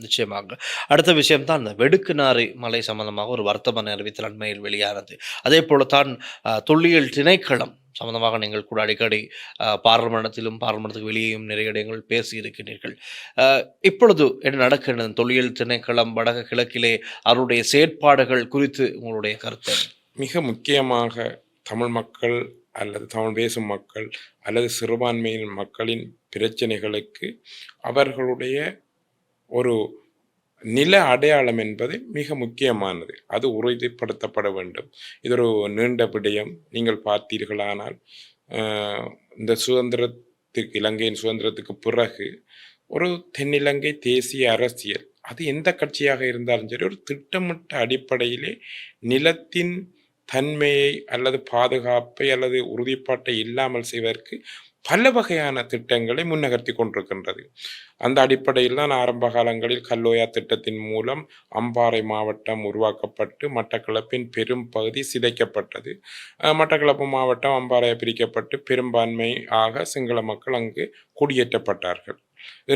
நிச்சயமாக. அடுத்த விஷயம் தான் இந்த வெடுக்குநாறை மலை சம்பந்தமாக ஒரு வர்த்தமானி அறிவித்தல் அண்மையில் வெளியானது. அதேபோல தான் தொல்லியல் திணைக்களம் சம்பந்தமாக நீங்கள் கூட அடிக்கடி பாராளுமன்றத்திலும், பாராளுமன்றத்துக்கு வெளியேயும் நிறைய இடங்கள் பேசியிருக்கிறீர்கள். அ இப்பொழுது என்ன நடக்கின்றது? தொல்லியல் திணைக்களம் வடக்கு கிழக்கிலே அவருடைய செயற்பாடுகள் குறித்து உங்களுடைய கருத்து என்ன? மிக முக்கியமாக தமிழ் மக்கள் அல்லது தமிழ் பேசும் மக்கள் அல்லது சிறுபான்மையின் மக்களின் பிரச்சனைகளுக்கு அவர்களுடைய ஒரு நில அடையாளம் என்பது மிக முக்கியமானது. அது உறுதிப்படுத்தப்பட வேண்டும். இது ஒரு நீண்ட விடயம். நீங்கள் பார்த்தீர்களானால் இந்த சுதந்திரத்துக்கு இலங்கையின் சுதந்திரத்துக்கு பிறகு ஒரு தென்னிலங்கை தேசிய அரசியல் அது எந்த கட்சியாக இருந்தாலும் சரி ஒரு திட்டமிட்ட அடிப்படையிலே நிலத்தின் தன்மையை அல்லது பாதுகாப்பை அல்லது உறுதிப்பாட்டை இல்லாமல் செய்வதற்கு பல வகையான திட்டங்களை முன்னகர்த்தி கொண்டிருக்கின்றது. அந்த அடிப்படையில் தான் ஆரம்ப காலங்களில் கல்லோயா திட்டத்தின் மூலம் அம்பாறை மாவட்டம் உருவாக்கப்பட்டு மட்டக்களப்பின் பெரும் பகுதி சிதைக்கப்பட்டது. மட்டக்களப்பு மாவட்டம் அம்பாறையை பிரிக்கப்பட்டு பெரும்பான்மை ஆக சிங்கள மக்கள் அங்கு குடியேற்றப்பட்டார்கள்.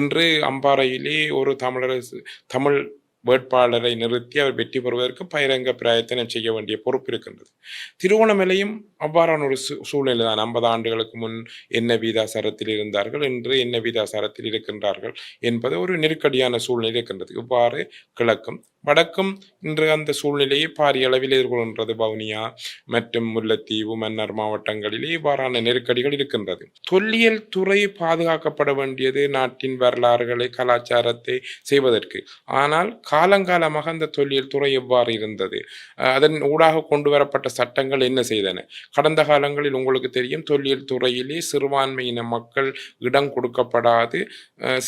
இன்று அம்பாறையிலே ஒரு தமிழ் வேட்பாளரை நிறுத்தி அவர் வெற்றி பெறுவதற்கு பகிரங்க பிரயத்தனம் செய்ய வேண்டிய பொறுப்பு இருக்கின்றது. திருவோணமலையும் அவ்வாறான ஒரு சூழ்நிலை தான். 50 ஆண்டுகளுக்கு முன் என்ன வீதாசாரத்தில் இருந்தார்கள், இன்று என்ன வீதாசாரத்தில் இருக்கின்றார்கள் என்பது ஒரு நெருக்கடியான சூழ்நிலை இருக்கின்றது. இவ்வாறு கிழக்கும் வடக்கும் இன்று அந்த சூழ்நிலையை பாரிய அளவில் எதிர்கொள்கின்றது. வவுனியா மற்றும் முல்லைத்தீவு, மன்னார் மாவட்டங்களிலே இவ்வாறான நெருக்கடிகள் இருக்கின்றது. தொல்லியல் துறை பாதுகாக்கப்பட வேண்டியது நாட்டின் வரலாறுகளை கலாச்சாரத்தை செய்வதற்கு. ஆனால் காலங்காலமாக அந்த தொல்லியல் துறை எவ்வாறு இருந்தது, அதன் ஊடாக கொண்டு வரப்பட்ட சட்டங்கள் என்ன செய்தன? கடந்த காலங்களில் உங்களுக்கு தெரியும், தொல்லியல் துறையிலே சிறுபான்மையின மக்கள் இடம் கொடுக்கப்படாது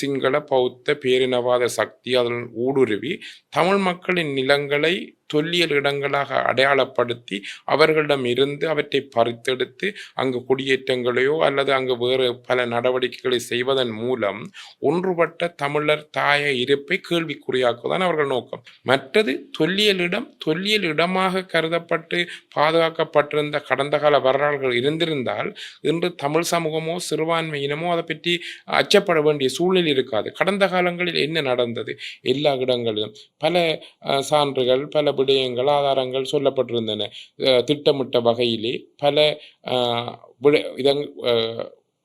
சிங்கள பௌத்த பேரினவாத சக்தி அதன் ஊடுருவி தமிழ் மக்களின் நிலங்களை தொல்லியல் இடங்களாக அடையாளப்படுத்தி அவர்களிடம் இருந்து அவற்றை பறித்தெடுத்து அங்கு குடியேற்றங்களையோ அல்லது அங்கு வேறு பல நடவடிக்கைகளை செய்வதன் மூலம் ஒன்றுபட்ட தமிழர் தாய இருப்பை கேள்விக்குறியாக்குவதான் அவர்கள் நோக்கம். மற்றது தொல்லியல் இடமாக கருதப்பட்டு பாதுகாக்கப்பட்டிருந்த கடந்த கால வரலாறுகள் இருந்திருந்தால் இன்று தமிழ் சமூகமோ சிறுபான்மையினமோ அதை பற்றி அச்சப்பட வேண்டிய சூழ்நிலை இருக்காது. கடந்த காலங்களில் என்ன நடந்தது? எல்லா இடங்களிலும் பல சான்றுகள், பல விடயங்கள், ஆதாரங்கள் சொல்லப்பட்டிருந்தன. திட்டமிட்ட வகையிலே பல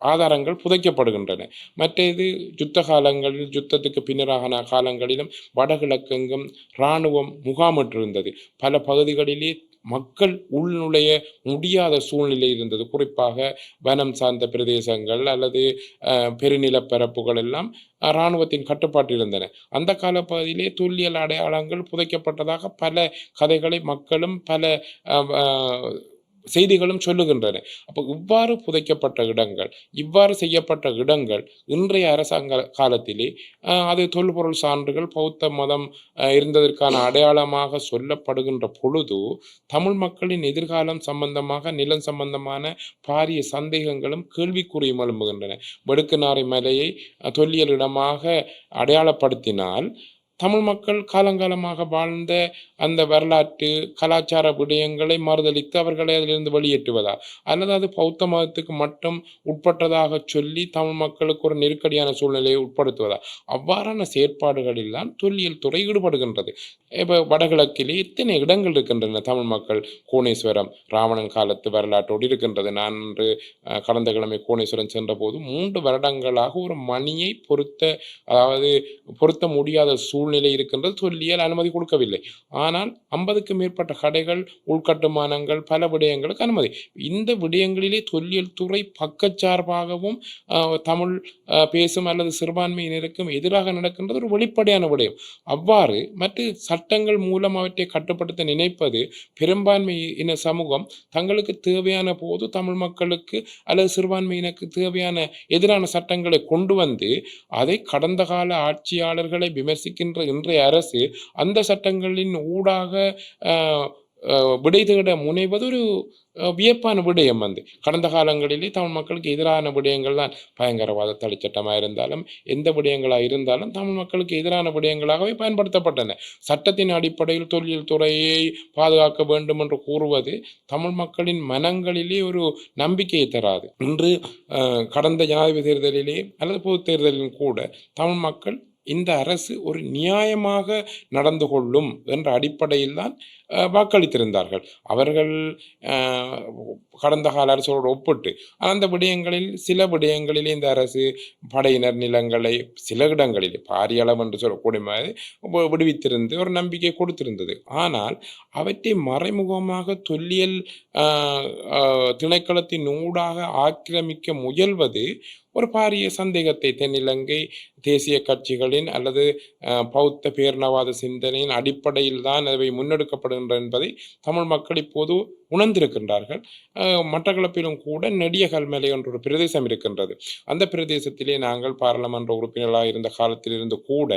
ஆதாரங்கள் புதைக்கப்படுகின்றன. மற்றது யுத்த காலங்களில், யுத்தத்துக்கு பின்னரான காலங்களிலும் வடகிழக்கெங்கும் இராணுவம் முகாமிட்டிருந்தது. பல பகுதிகளிலே மக்கள் உள்நுழைய முடியாத சூழ்நிலை இருந்தது. குறிப்பாக வனம் சார்ந்த பிரதேசங்கள் அல்லது பெருநிலப்பரப்புகள் எல்லாம் இராணுவத்தின் கட்டுப்பாட்டில் இருந்தன. அந்த காலப்பகுதியிலே தொல்லியல் அடையாளங்கள் புதைக்கப்பட்டதாக பல கதைகளை மக்களும் பல செய்திகளும் சொல்லுகின்றன. அப்போ இவ்வாறு புதைக்கப்பட்ட இடங்கள், இவ்வாறு செய்யப்பட்ட இடங்கள் இன்றைய அரசாங்க காலத்திலே அது தொல்பொருள் சான்றுகள் பௌத்த மதம் இருந்ததற்கான அடையாளமாக சொல்லப்படுகின்ற பொழுது தமிழ் மக்களின் எதிர்காலம் சம்பந்தமாக நிலம் சம்பந்தமான பாரிய சந்தேகங்களும் கேள்விக்குறியும் எழும்புகின்றன. வெடுக்குநாறை மலையை தொல்லியல் இடமாக அடையாளப்படுத்தினால் தமிழ் மக்கள் காலங்காலமாக வாழ்ந்த அந்த வரலாற்று கலாச்சார விடயங்களை மறுதளித்து அவர்களை அதிலிருந்து வெளியேற்றுவதா, அல்லது அது பௌத்த மதத்துக்கு மட்டும் உட்பட்டதாக சொல்லி தமிழ் மக்களுக்கு ஒரு நெருக்கடியான சூழ்நிலையை உட்படுத்துவதா? அவ்வாறான செயற்பாடுகளில் தான் தொல்லியல் துறை ஈடுபடுகின்றது. இப்போ வடகிழக்கிலே எத்தனை இடங்கள் இருக்கின்றன. தமிழ் மக்கள் கோணேஸ்வரம் ராவணன் காலத்து வரலாற்றோடு இருக்கின்றது. நான் கடந்த கிழமை கோணேஸ்வரம் சென்ற போது 3 வருடங்களாக ஒரு மணியை பொருத்த முடியாத சூழ்நிலை இருக்கின்றது. தொல்லியல் அனுமதி கொடுக்கவில்லை. ஆனால் 50க்கும் மேற்பட்ட கடைகள், உள்கட்டுமானங்கள், பல விடயங்களுக்கு அனுமதி. இந்த விடயங்களிலே தொல்லியல் துறை பக்கச்சார்பாகவும் தமிழ் பேசும் அல்லது சிறுபான்மையினருக்கும் எதிராக நடக்கின்றது ஒரு வெளிப்படையான விடயம். அவ்வாறு மற்ற சட்டங்கள் மூலம் அவற்றை கட்டுப்படுத்த நினைப்பது பெரும்பான்மையின சமூகம் தங்களுக்கு தேவையான போது தமிழ் மக்களுக்கு அல்லது சிறுபான்மையினருக்கு தேவையான எதிரான சட்டங்களை கொண்டு வந்து அதை கடந்த கால ஆட்சியாளர்களை விமர்சிக்கின்ற இன்றைய அரசு அந்த சட்டங்களின் ஊடாக விடை தேட முனைவது ஒரு வியப்பான விடயம். கடந்த காலங்களிலே தமிழ் மக்களுக்கு எதிரான விடயங்கள் தான் பயங்கரவாத தடைச்சட்டமாக இருந்தாலும் எந்த விடயங்களாக இருந்தாலும் தமிழ் மக்களுக்கு எதிரான விடயங்களாகவே பயன்படுத்தப்பட்டன. சட்டத்தின் அடிப்படையில் தொல்லியல் துறையை பாதுகாக்க வேண்டும் என்று கூறுவது தமிழ் மக்களின் மனங்களிலே ஒரு நம்பிக்கையை தராது. இன்று கடந்த ஜனாதிபதி தேர்தலிலே அல்லது பொது தேர்தலிலும் கூட தமிழ் மக்கள் இந்த அரசு ஒரு நியாயமாக நடந்து கொள்ளும் என்ற அடிப்படையில் தான் வாக்களித்திருந்தார்கள். அவர்கள் அஹ், கடந்த கால அரசோடு ஒப்பிட்டு அந்த விடயங்களில் சில விடயங்களில் இந்த அரசு படையினர் நிலங்களை சில இடங்களில் பாரிய அளவு என்று சொல்லக்கூடிய மாதிரி விடுவித்திருந்து ஒரு நம்பிக்கை கொடுத்திருந்தது. ஆனால் அவற்றை மறைமுகமாக தொல்லியல் திணைக்களத்தின் ஊடாக ஆக்கிரமிக்க முயல்வது ஒரு பாரிய சந்தேகத்தை தென்னிலங்கை தேசிய கட்சிகளின் அல்லது பௌத்த பேரினவாத சிந்தனையின் அடிப்படையில் தான் அவை முன்னெடுக்கப்படுகின்றன என்பதை தமிழ் மக்கள் இப்போது உணர்ந்திருக்கின்றார்கள். மட்டக்களப்பிலும் கூட நெடியகல்மலை என்ற ஒரு பிரதேசம் இருக்கின்றது. அந்த பிரதேசத்திலே நாங்கள் பாராளுமன்ற உறுப்பினர்களாக இருந்த காலத்திலிருந்து கூட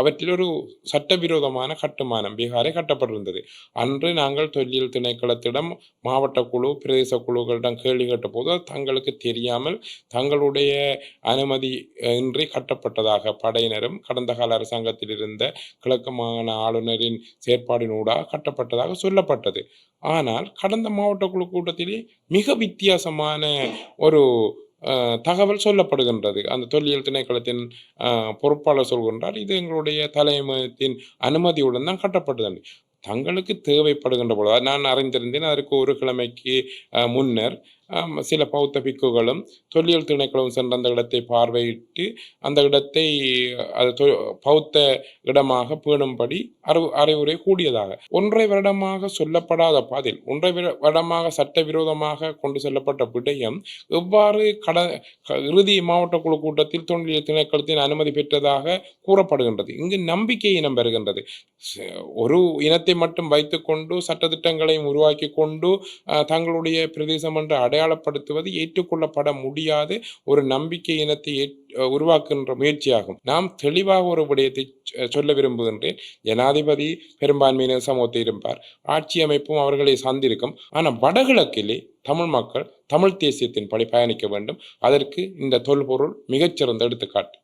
அவற்றில் ஒரு சட்டவிரோதமான கட்டுமானம் பீகாரை கட்டப்பட்டிருந்தது. அன்று நாங்கள் தொல்லியல் திணைக்களத்திடம் மாவட்ட குழு பிரதேச குழுக்களிடம் கேள்வி கேட்ட போது தங்களுக்கு தெரியாமல் தங்களுடைய அனுமதி இன்றி கட்டப்பட்டதாக படையினரும் கடந்த கால அரசாங்கத்தில் இருந்த கிழக்கு மாகாண ஆளுநரின் செயற்பாடினூடாக கட்டப்பட்டதாக சொல்லப்பட்டது. ஆனால் கடந்த மாவட்ட குழு கூட்டத்திலே மிக வித்தியாசமான ஒரு தகவல் சொல்லப்படுகின்றது. அந்த தொல்லியல் திணைக்களத்தின் பொறுப்பாளர் சொல்கின்றார், இது எங்களுடைய தலைமையத்தின் அனுமதியுடன் தான் கட்டப்பட்டது. தங்களுக்கு தேவைப்படுகின்ற பொழுது நான் அறிந்திருந்தேன். அதற்கு ஒரு கிழமைக்கு முன்னர் சில பௌத்த பிக்குகளும் தொல்லியல் திணைக்களம் சென்ற அந்த இடத்தை பார்வையிட்டு அந்த இடத்தை அது பௌத்த இடமாக பேணும்படி அறிவுரை கூடியதாக 1.5 வருடமாக சொல்லப்படாத பாதில் 1.5 வருடமாக சட்டவிரோதமாக கொண்டு செல்லப்பட்ட விடயம் எவ்வாறு இறுதி மாவட்ட குழு கூட்டத்தில் தொல்லியல் திணைக்களத்தின் அனுமதி பெற்றதாக கூறப்படுகின்றது. இங்கு நம்பிக்கை இனம் பெறுகின்றது. ஒரு இனத்தை மட்டும் வைத்துக்கொண்டு சட்டத்திட்டங்களையும் உருவாக்கி கொண்டு தங்களுடைய பிரதேசம் என்று அடையாளப்படுத்துவது ஏற்றுக்கொள்ளப்பட முடியாத ஒரு நம்பிக்கை இனத்தை உருவாக்குகின்ற முயற்சியாகும். நாம் தெளிவாக ஒரு விடயத்தை சொல்ல விரும்புகின்றேன். ஜனாதிபதி பெரும்பான்மையினர் சமூகத்தை இருப்பார், ஆட்சி அமைப்பும் அவர்களை சார்ந்திருக்கும். ஆனால் வடகிழக்கிலே தமிழ் மக்கள் தமிழ் தேசியத்தின் படி பயணிக்க வேண்டும். அதற்கு இந்த தொல்பொருள் மிகச்சிறந்த எடுத்துக்காட்டு.